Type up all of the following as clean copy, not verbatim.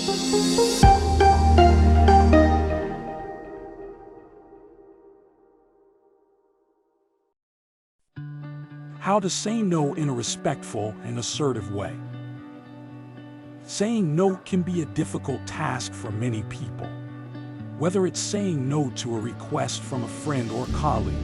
How to say no in a respectful and assertive way. Saying no can be a difficult task for many people. Whether it's saying no to a request from a friend or colleague,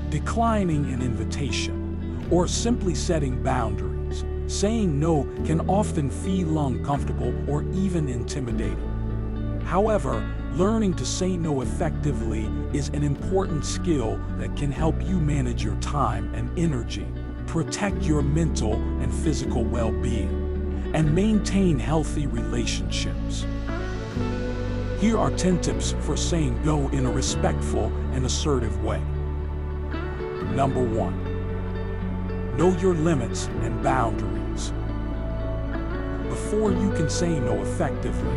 declining an invitation, or simply setting boundaries, saying no can often feel uncomfortable or even intimidating. However, learning to say no effectively is an important skill that can help you manage your time and energy, protect your mental and physical well-being, and maintain healthy relationships. Here are 10 tips for saying no in a respectful and assertive way. Number 1. Know your limits and boundaries. Before you can say no effectively,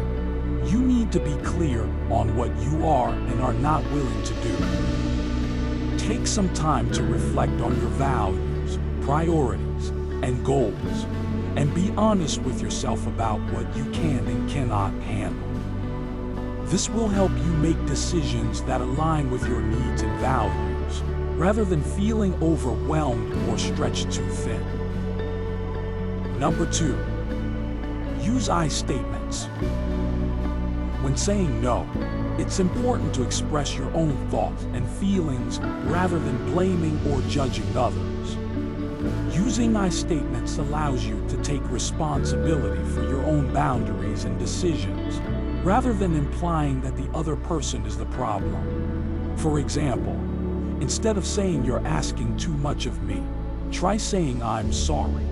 you need to be clear on what you are and are not willing to do. Take some time to reflect on your values, priorities, and goals, and be honest with yourself about what you can and cannot handle. This will help you make decisions that align with your needs and values, rather than feeling overwhelmed or stretched too thin. Number 2. Use I statements. When saying no, it's important to express your own thoughts and feelings rather than blaming or judging others. Using I statements allows you to take responsibility for your own boundaries and decisions, rather than implying that the other person is the problem. For example, instead of saying you're asking too much of me, try saying I'm sorry,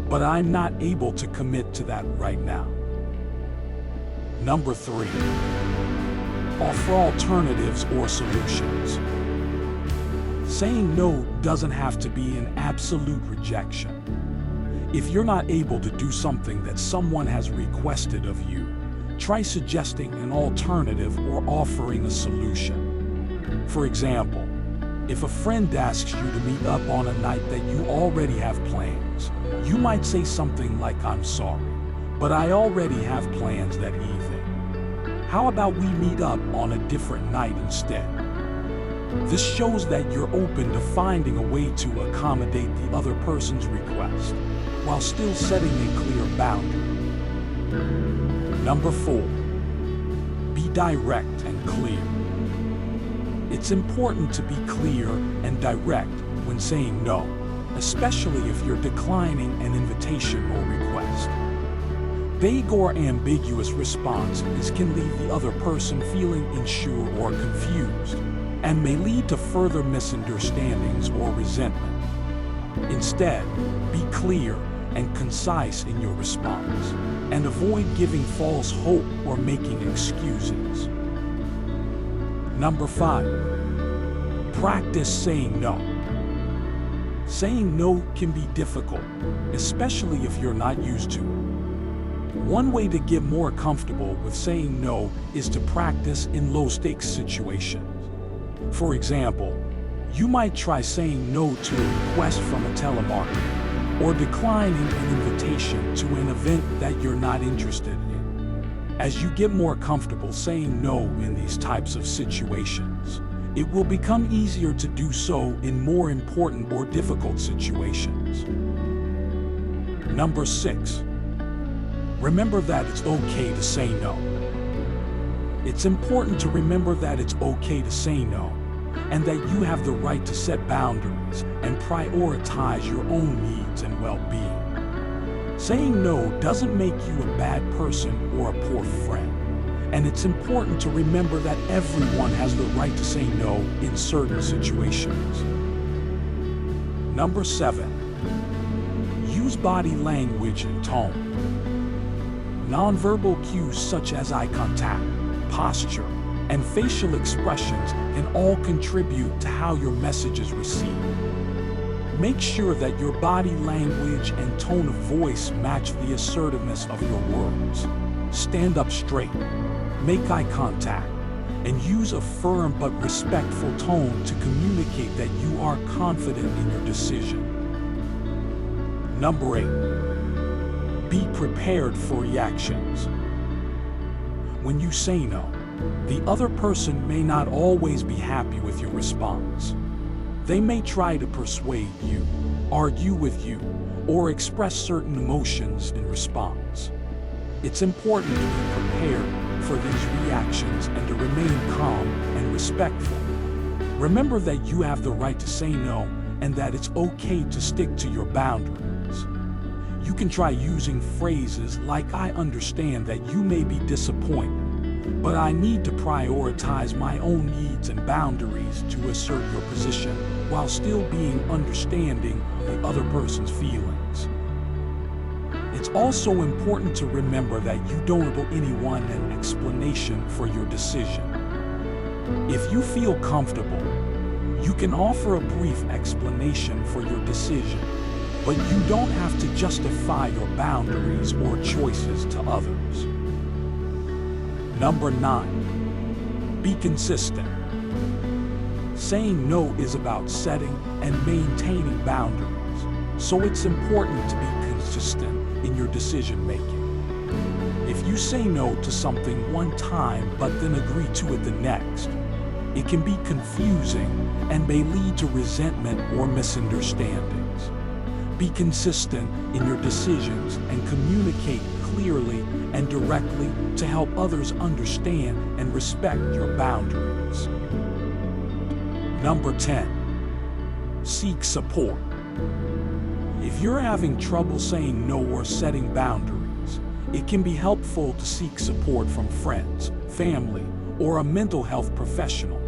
but I'm not able to commit to that right now. Number 3. Offer alternatives or solutions. Saying no doesn't have to be an absolute rejection. If you're not able to do something that someone has requested of you, try suggesting an alternative or offering a solution. For example, if a friend asks you to meet up on a night that you already have plans, you might say something like, I'm sorry, but I already have plans that evening. How about we meet up on a different night instead? This shows that you're open to finding a way to accommodate the other person's request, while still setting a clear boundary. Number 4. Be direct and clear. It's important to be clear and direct when saying no, especially if you're declining an invitation or request. Vague or ambiguous responses can leave the other person feeling unsure or confused, and may lead to further misunderstandings or resentment. Instead, be clear and concise in your response, and avoid giving false hope or making excuses. Number 5. Practice saying no. Saying no can be difficult, especially if you're not used to it. One way to get more comfortable with saying no is to practice in low-stakes situations. For example, you might try saying no to a request from a telemarketer, or declining an invitation to an event that you're not interested in. As you get more comfortable saying no in these types of situations, it will become easier to do so in more important or difficult situations. Number 6. Remember that it's okay to say no. It's important to remember that it's okay to say no, and that you have the right to set boundaries and prioritize your own needs and well-being. Saying no doesn't make you a bad person or a poor friend, and it's important to remember that everyone has the right to say no in certain situations. Number 7. Use body language and tone. Nonverbal cues such as eye contact, posture, and facial expressions can all contribute to how your message is received. Make sure that your body language and tone of voice match the assertiveness of your words. Stand up straight, make eye contact, and use a firm but respectful tone to communicate that you are confident in your decision. Number 8. Be prepared for reactions. When you say no, the other person may not always be happy with your response. They may try to persuade you, argue with you, or express certain emotions in response. It's important to be prepared for these reactions and to remain calm and respectful. Remember that you have the right to say no and that it's okay to stick to your boundaries. You can try using phrases like, "I understand that you may be disappointed, but I need to prioritize my own needs and boundaries to assert your position while still being understanding of the other person's feelings." It's also important to remember that you don't owe anyone an explanation for your decision. If you feel comfortable, you can offer a brief explanation for your decision, but you don't have to justify your boundaries or choices to others. Number 9, be consistent. Saying no is about setting and maintaining boundaries, so it's important to be consistent in your decision making. If you say no to something one time but then agree to it the next, it can be confusing and may lead to resentment or misunderstandings. Be consistent in your decisions and communicate clearly and directly to help others understand and respect your boundaries. Number 10, seek support. If you're having trouble saying no or setting boundaries, it can be helpful to seek support from friends, family, or a mental health professional.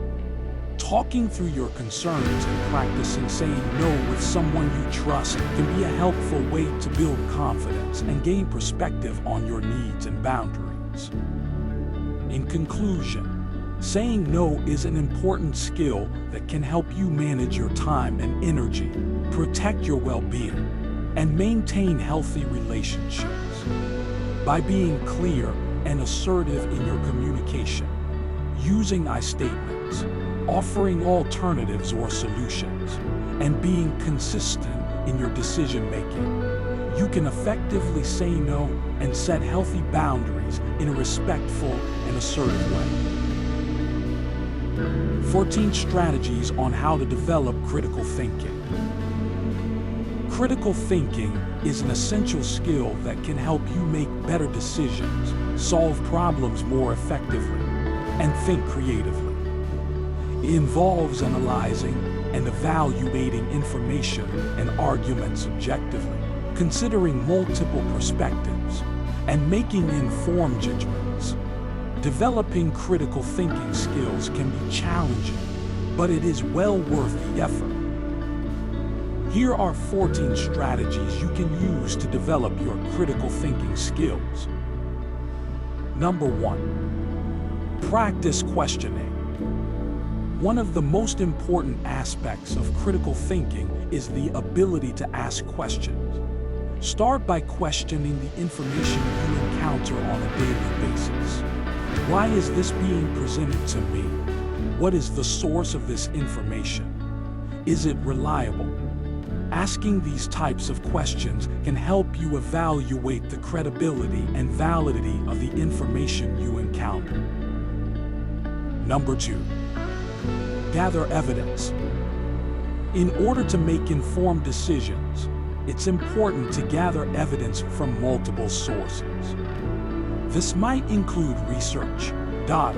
Talking through your concerns and practicing saying no with someone you trust can be a helpful way to build confidence and gain perspective on your needs and boundaries. In conclusion, saying no is an important skill that can help you manage your time and energy, protect your well-being, and maintain healthy relationships. By being clear and assertive in your communication, using I statements, offering alternatives or solutions, and being consistent in your decision-making, you can effectively say no and set healthy boundaries in a respectful and assertive way. 14 strategies on how to develop critical thinking. Critical thinking is an essential skill that can help you make better decisions, solve problems more effectively, and think creatively. It involves analyzing and evaluating information and arguments objectively, considering multiple perspectives, and making informed judgments. Developing critical thinking skills can be challenging, but it is well worth the effort. Here are 14 strategies you can use to develop your critical thinking skills. Number 1, practice questioning. One of the most important aspects of critical thinking is the ability to ask questions. Start by questioning the information you encounter on a daily basis. Why is this being presented to me? What is the source of this information? Is it reliable? Asking these types of questions can help you evaluate the credibility and validity of the information you encounter. Number 2, gather evidence. In order to make informed decisions, it's important to gather evidence from multiple sources. This might include research, data,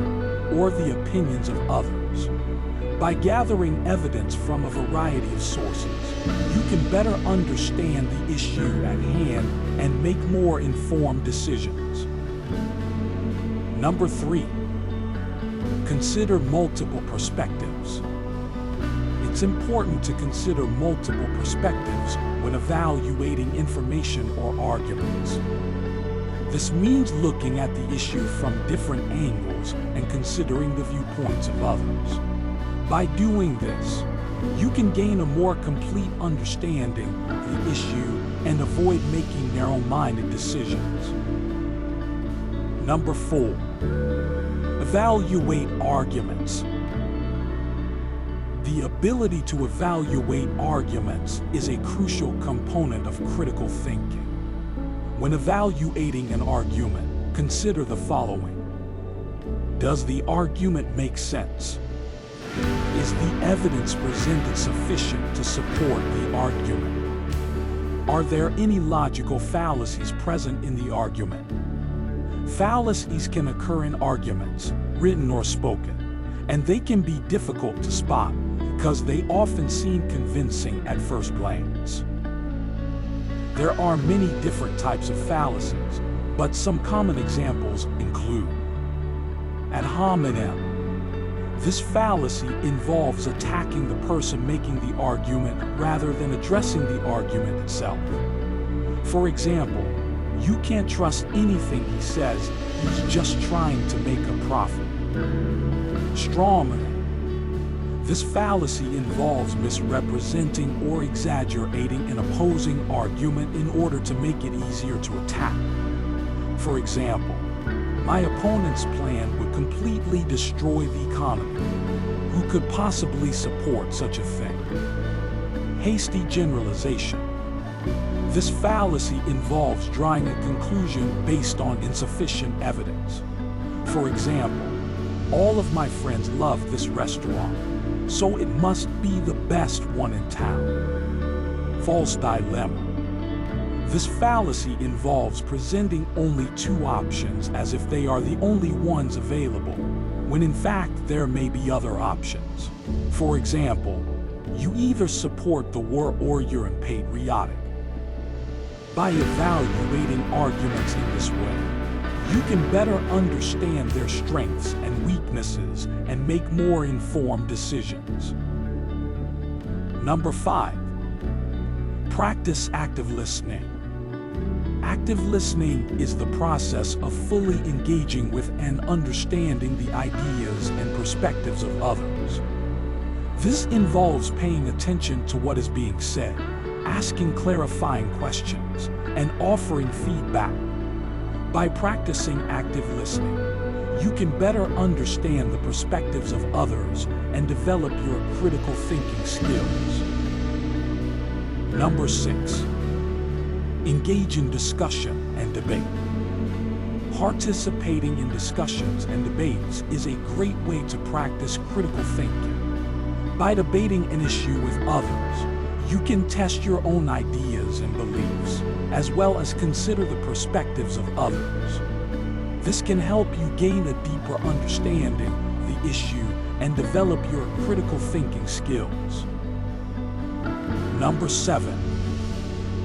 or the opinions of others. By gathering evidence from a variety of sources, you can better understand the issue at hand and make more informed decisions. Number 3, consider multiple perspectives. It's important to consider multiple perspectives when evaluating information or arguments. This means looking at the issue from different angles and considering the viewpoints of others. By doing this, you can gain a more complete understanding of the issue and avoid making narrow-minded decisions. Number 4, evaluate arguments. The ability to evaluate arguments is a crucial component of critical thinking. When evaluating an argument, consider the following. Does the argument make sense? Is the evidence presented sufficient to support the argument? Are there any logical fallacies present in the argument? Fallacies can occur in arguments, written or spoken, and they can be difficult to spot because they often seem convincing at first glance. There are many different types of fallacies, but some common examples include ad hominem. This fallacy involves attacking the person making the argument rather than addressing the argument itself. For example, you can't trust anything he says, he's just trying to make a profit. Strawman. This fallacy involves misrepresenting or exaggerating an opposing argument in order to make it easier to attack. For example, my opponent's plan would completely destroy the economy. Who could possibly support such a thing? Hasty generalization. This fallacy involves drawing a conclusion based on insufficient evidence. For example, all of my friends love this restaurant, so it must be the best one in town. False dilemma. This fallacy involves presenting only two options as if they are the only ones available, when in fact there may be other options. For example, you either support the war or you're unpatriotic. By evaluating arguments in this way, you can better understand their strengths and weaknesses and make more informed decisions. Number 5. Practice active listening. Active listening is the process of fully engaging with and understanding the ideas and perspectives of others. This involves paying attention to what is being said, asking clarifying questions, and offering feedback. By practicing active listening, you can better understand the perspectives of others and develop your critical thinking skills. Number 6. Engage in discussion and debate. Participating in discussions and debates is a great way to practice critical thinking. By debating an issue with others, you can test your own ideas and beliefs, as well as consider the perspectives of others. This can help you gain a deeper understanding of the issue and develop your critical thinking skills. Number 7.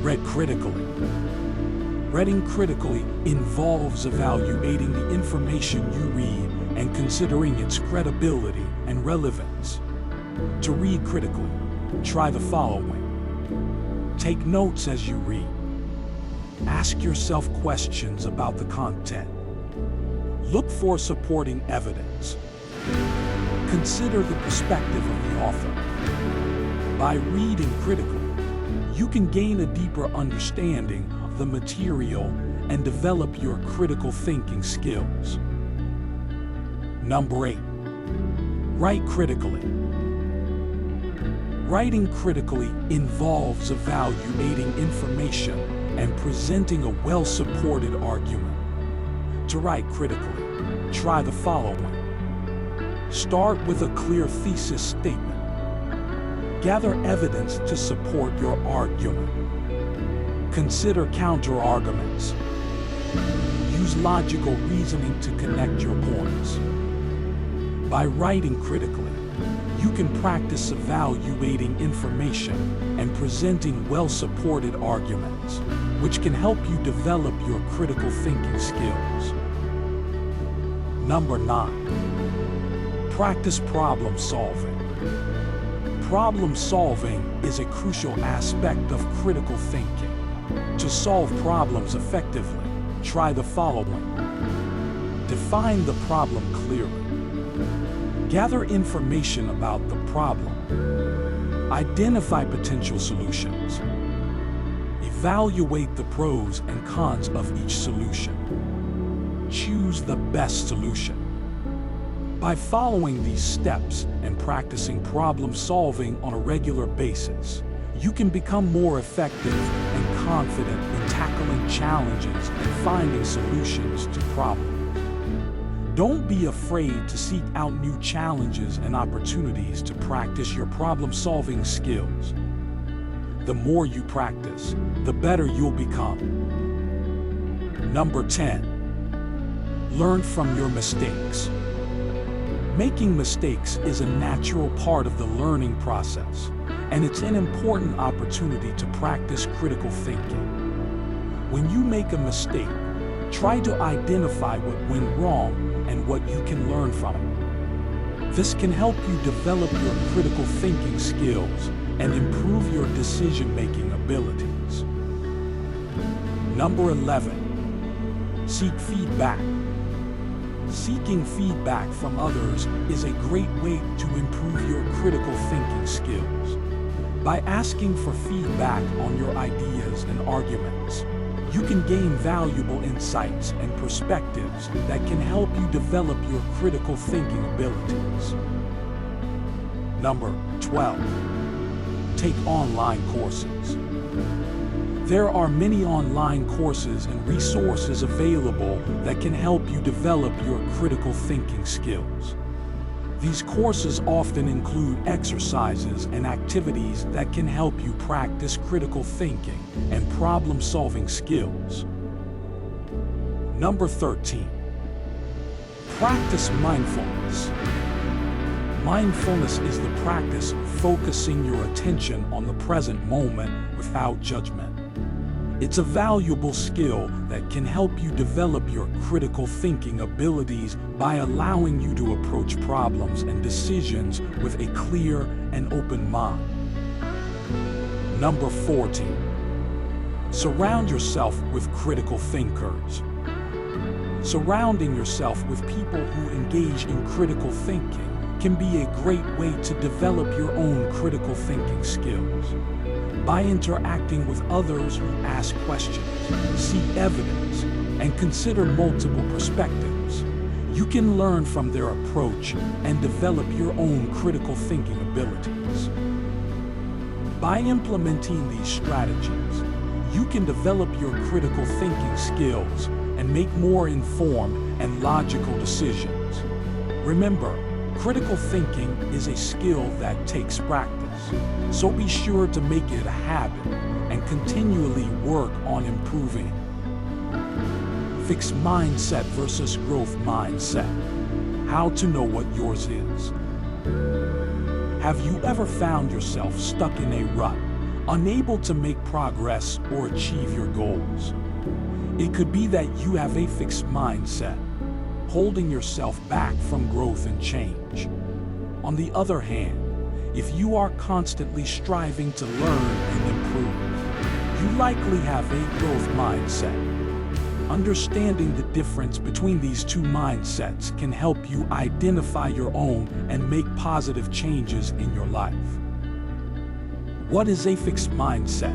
Read critically. Reading critically involves evaluating the information you read and considering its credibility and relevance. To read critically, try the following. Take notes as you read. Ask yourself questions about the content. Look for supporting evidence. Consider the perspective of the author. By reading critically, you can gain a deeper understanding of the material and develop your critical thinking skills. Number 8. Write critically. Writing critically involves evaluating information and presenting a well-supported argument. To write critically, try the following. Start with a clear thesis statement. Gather evidence to support your argument. Consider counter-arguments. Use logical reasoning to connect your points. By writing critically, you can practice evaluating information and presenting well-supported arguments, which can help you develop your critical thinking skills. Number 9. Practice problem solving. Problem solving is a crucial aspect of critical thinking. To solve problems effectively, try the following. Define the problem clearly. Gather information about the problem. Identify potential solutions. Evaluate the pros and cons of each solution. Choose the best solution. By following these steps and practicing problem solving on a regular basis, you can become more effective and confident in tackling challenges and finding solutions to problems. Don't be afraid to seek out new challenges and opportunities to practice your problem-solving skills. The more you practice, the better you'll become. Number 10. Learn from your mistakes. Making mistakes is a natural part of the learning process, and it's an important opportunity to practice critical thinking. When you make a mistake, try to identify what went wrong and what you can learn from it. This can help you develop your critical thinking skills and improve your decision-making abilities. Number 11. Seek feedback. Seeking feedback from others is a great way to improve your critical thinking skills. By asking for feedback on your ideas and arguments, you can gain valuable insights and perspectives that can help you develop your critical thinking abilities. Number 12. Take online courses. There are many online courses and resources available that can help you develop your critical thinking skills. These courses often include exercises and activities that can help you practice critical thinking and problem-solving skills. Number 13. Practice mindfulness. Mindfulness is the practice of focusing your attention on the present moment without judgment. It's a valuable skill that can help you develop your critical thinking abilities by allowing you to approach problems and decisions with a clear and open mind. Number 14. Surround yourself with critical thinkers. Surrounding yourself with people who engage in critical thinking can be a great way to develop your own critical thinking skills. By interacting with others who ask questions, see evidence, and consider multiple perspectives, you can learn from their approach and develop your own critical thinking abilities. By implementing these strategies, you can develop your critical thinking skills and make more informed and logical decisions. Remember, critical thinking is a skill that takes practice, so be sure to make it a habit and continually work on improving it. Fixed mindset versus growth mindset. How to know what yours is. Have you ever found yourself stuck in a rut, unable to make progress or achieve your goals? It could be that you have a fixed mindset, holding yourself back from growth and change. On the other hand, if you are constantly striving to learn and improve, you likely have a growth mindset. Understanding the difference between these two mindsets can help you identify your own and make positive changes in your life. What is a fixed mindset?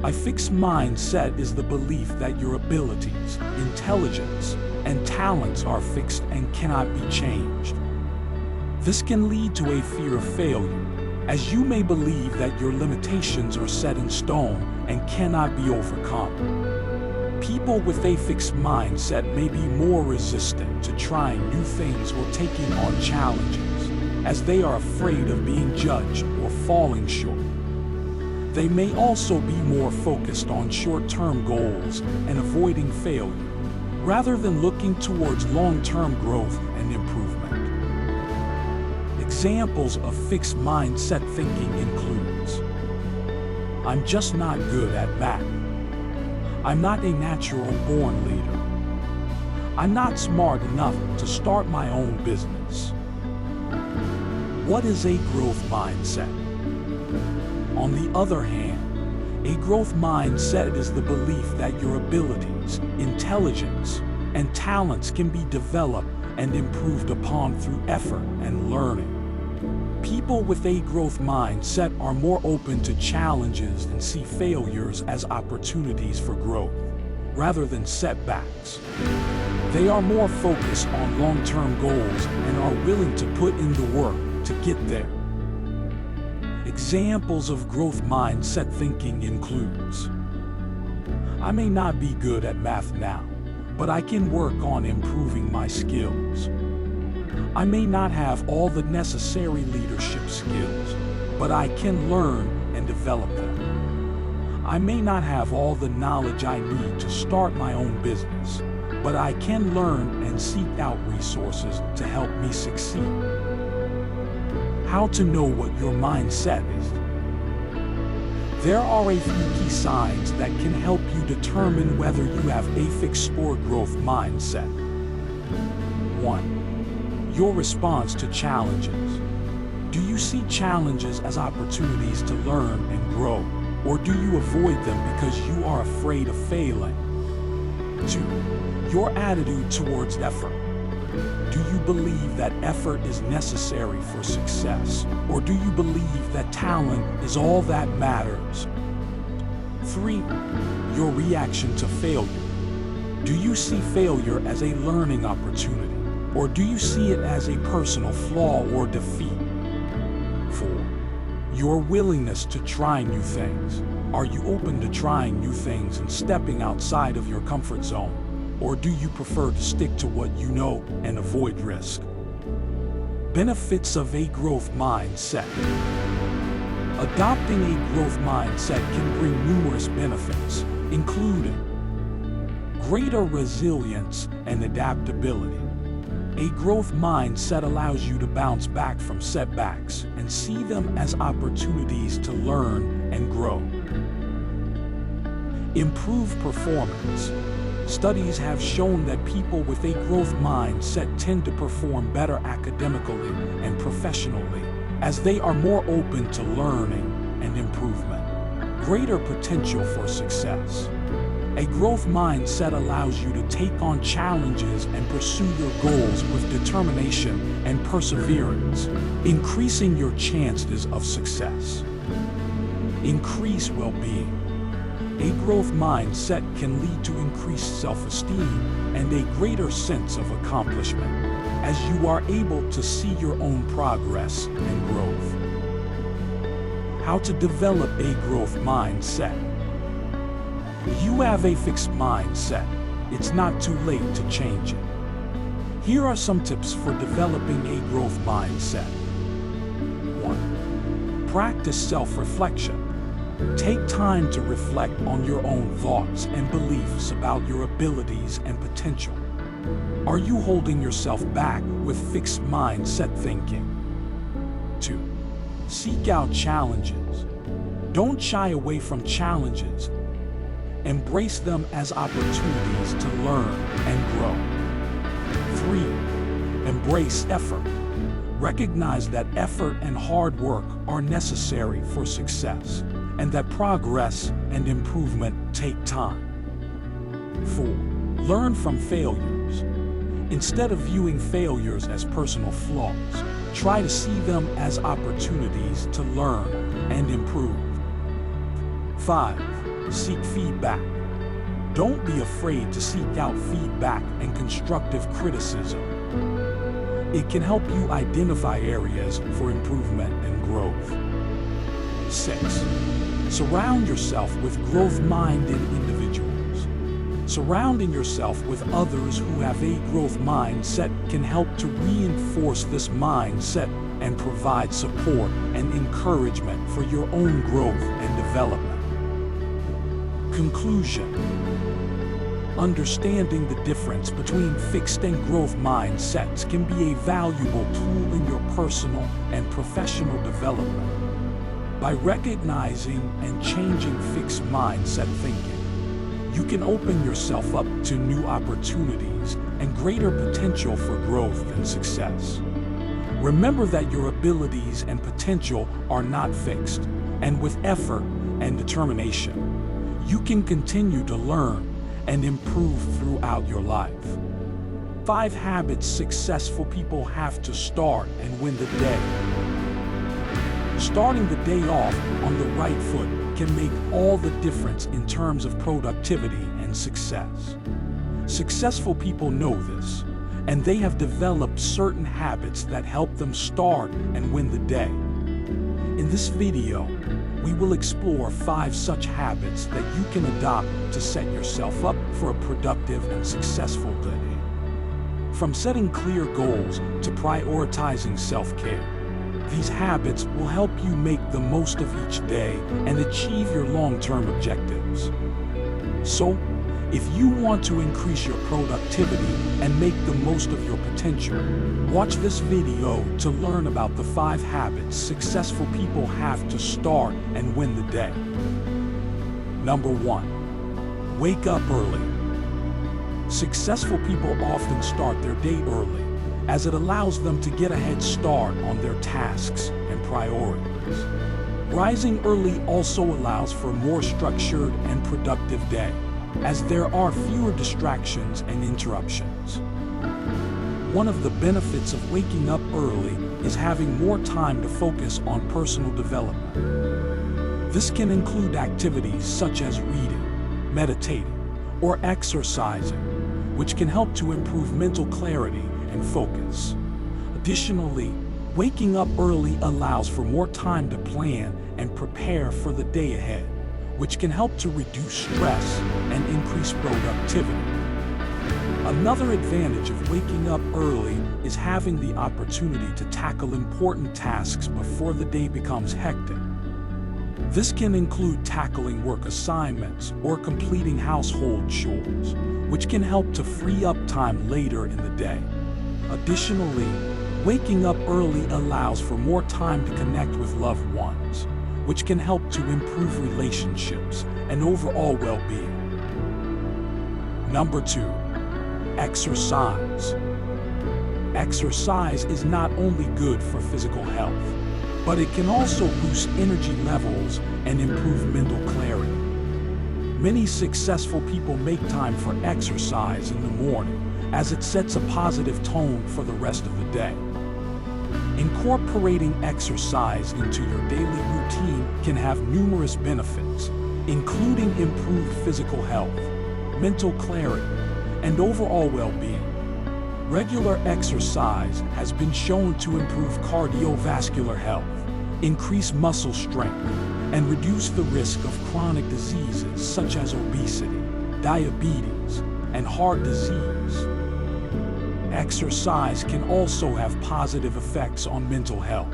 A fixed mindset is the belief that your abilities, intelligence, and talents are fixed and cannot be changed. This can lead to a fear of failure, as you may believe that your limitations are set in stone and cannot be overcome. People with a fixed mindset may be more resistant to trying new things or taking on challenges, as they are afraid of being judged or falling short. They may also be more focused on short-term goals and avoiding failure, rather than looking towards long-term growth and improvement. Examples of fixed mindset thinking includes: I'm just not good at math. I'm not a natural-born leader. I'm not smart enough to start my own business. What is a growth mindset? On the other hand, a growth mindset is the belief that your abilities, intelligence, and talents can be developed and improved upon through effort and learning. People with a growth mindset are more open to challenges and see failures as opportunities for growth, rather than setbacks. They are more focused on long-term goals and are willing to put in the work to get there. Examples of growth mindset thinking includes: I may not be good at math now, but I can work on improving my skills. I may not have all the necessary leadership skills, but I can learn and develop them. I may not have all the knowledge I need to start my own business, but I can learn and seek out resources to help me succeed. How to know what your mindset is. There are a few key signs that can help you determine whether you have a fixed or growth mindset. 1. Your response to challenges. Do you see challenges as opportunities to learn and grow, or do you avoid them because you are afraid of failing? 2. Your attitude towards effort. Do you believe that effort is necessary for success, or do you believe that talent is all that matters? 3. Your reaction to failure. Do you see failure as a learning opportunity, or do you see it as a personal flaw or defeat? 4. Your willingness to try new things. Are you open to trying new things and stepping outside of your comfort zone? Or do you prefer to stick to what you know and avoid risk? Benefits of a growth mindset. Adopting a growth mindset can bring numerous benefits, including greater resilience and adaptability. A growth mindset allows you to bounce back from setbacks and see them as opportunities to learn and grow. Improved performance. Studies have shown that people with a growth mindset tend to perform better academically and professionally, as they are more open to learning and improvement. Greater potential for success. A growth mindset allows you to take on challenges and pursue your goals with determination and perseverance, increasing your chances of success. Increase well-being. A growth mindset can lead to increased self-esteem and a greater sense of accomplishment, as you are able to see your own progress and growth. How to develop a growth mindset. You have a fixed mindset. It's not too late to change it. Here are some tips for developing a growth mindset. 1. Practice self-reflection. Take time to reflect on your own thoughts and beliefs about your abilities and potential. Are you holding yourself back with fixed mindset thinking? 2. Seek out challenges. Don't shy away from challenges. Embrace them as opportunities to learn and grow. 3. Embrace effort. Recognize that effort and hard work are necessary for success, and that progress and improvement take time. 4. Learn from failures. Instead of viewing failures as personal flaws, try to see them as opportunities to learn and improve. 5. Seek feedback. Don't be afraid to seek out feedback and constructive criticism. It can help you identify areas for improvement and growth. 6. Surround yourself with growth-minded individuals. Surrounding yourself with others who have a growth mindset can help to reinforce this mindset and provide support and encouragement for your own growth and development. Conclusion. Understanding the difference between fixed and growth mindsets can be a valuable tool in your personal and professional development. By recognizing and changing fixed mindset thinking, you can open yourself up to new opportunities and greater potential for growth and success. Remember that your abilities and potential are not fixed, and with effort and determination, you can continue to learn and improve throughout your life. 5 habits successful people have to start and win the day. Starting the day off on the right foot can make all the difference in terms of productivity and success. Successful people know this, and they have developed certain habits that help them start and win the day. In this video, we will explore 5 such habits that you can adopt to set yourself up for a productive and successful day. From setting clear goals to prioritizing self-care, these habits will help you make the most of each day and achieve your long-term objectives. So, if you want to increase your productivity and make the most of your potential, watch this video to learn about the 5 habits successful people have to start and win the day. Number 1. Wake up early. Successful people often start their day early, as it allows them to get a head start on their tasks and priorities. Rising early also allows for a more structured and productive day, as there are fewer distractions and interruptions. One of the benefits of waking up early is having more time to focus on personal development. This can include activities such as reading, meditating, or exercising, which can help to improve mental clarity and focus. Additionally, waking up early allows for more time to plan and prepare for the day ahead, which can help to reduce stress and increase productivity. Another advantage of waking up early is having the opportunity to tackle important tasks before the day becomes hectic. This can include tackling work assignments or completing household chores, which can help to free up time later in the day. Additionally, waking up early allows for more time to connect with loved ones, which can help to improve relationships and overall well-being. Number 2. Exercise. Exercise is not only good for physical health, but it can also boost energy levels and improve mental clarity. Many successful people make time for exercise in the morning, as it sets a positive tone for the rest of the day. Incorporating exercise into your daily routine can have numerous benefits, including improved physical health, mental clarity, and overall well-being. Regular exercise has been shown to improve cardiovascular health, increase muscle strength, and reduce the risk of chronic diseases such as obesity, diabetes, and heart disease. Exercise can also have positive effects on mental health,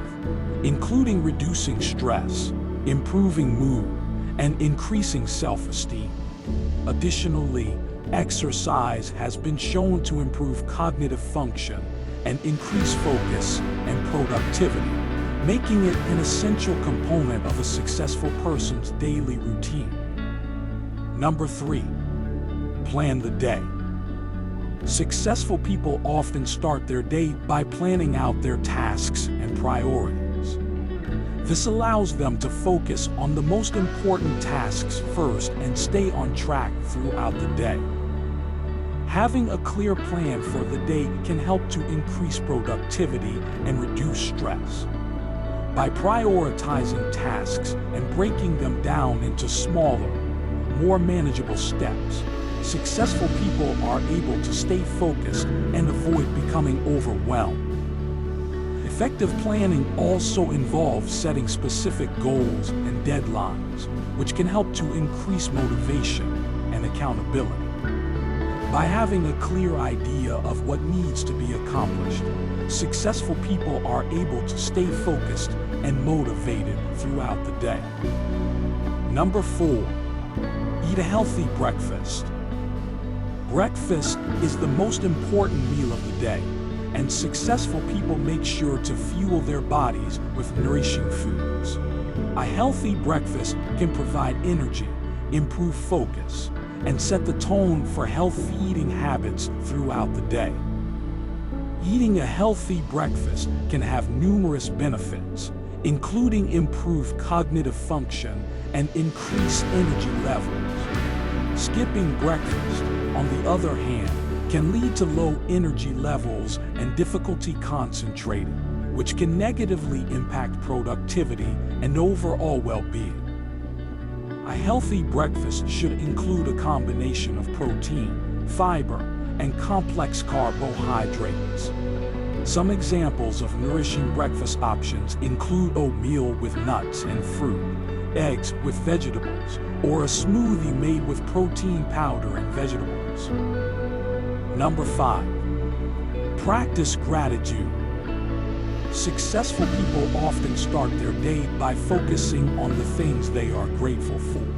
including reducing stress, improving mood, and increasing self-esteem. Additionally, exercise has been shown to improve cognitive function and increase focus and productivity, making it an essential component of a successful person's daily routine. Number 3. Plan the day. Successful people often start their day by planning out their tasks and priorities. This allows them to focus on the most important tasks first and stay on track throughout the day. Having a clear plan for the day can help to increase productivity and reduce stress. By prioritizing tasks and breaking them down into smaller, more manageable steps, successful people are able to stay focused and avoid becoming overwhelmed. Effective planning also involves setting specific goals and deadlines, which can help to increase motivation and accountability. By having a clear idea of what needs to be accomplished, successful people are able to stay focused and motivated throughout the day. Number 4. Eat a healthy breakfast. Breakfast is the most important meal of the day, and successful people make sure to fuel their bodies with nourishing foods. A healthy breakfast can provide energy, improve focus, and set the tone for healthy eating habits throughout the day. Eating a healthy breakfast can have numerous benefits, including improved cognitive function and increased energy levels. Skipping breakfast, on the other hand, can lead to low energy levels and difficulty concentrating, which can negatively impact productivity and overall well-being. A healthy breakfast should include a combination of protein, fiber, and complex carbohydrates. Some examples of nourishing breakfast options include oatmeal with nuts and fruit, eggs with vegetables, or a smoothie made with protein powder and vegetables. Number 5. Practice gratitude. Successful people often start their day by focusing on the things they are grateful for.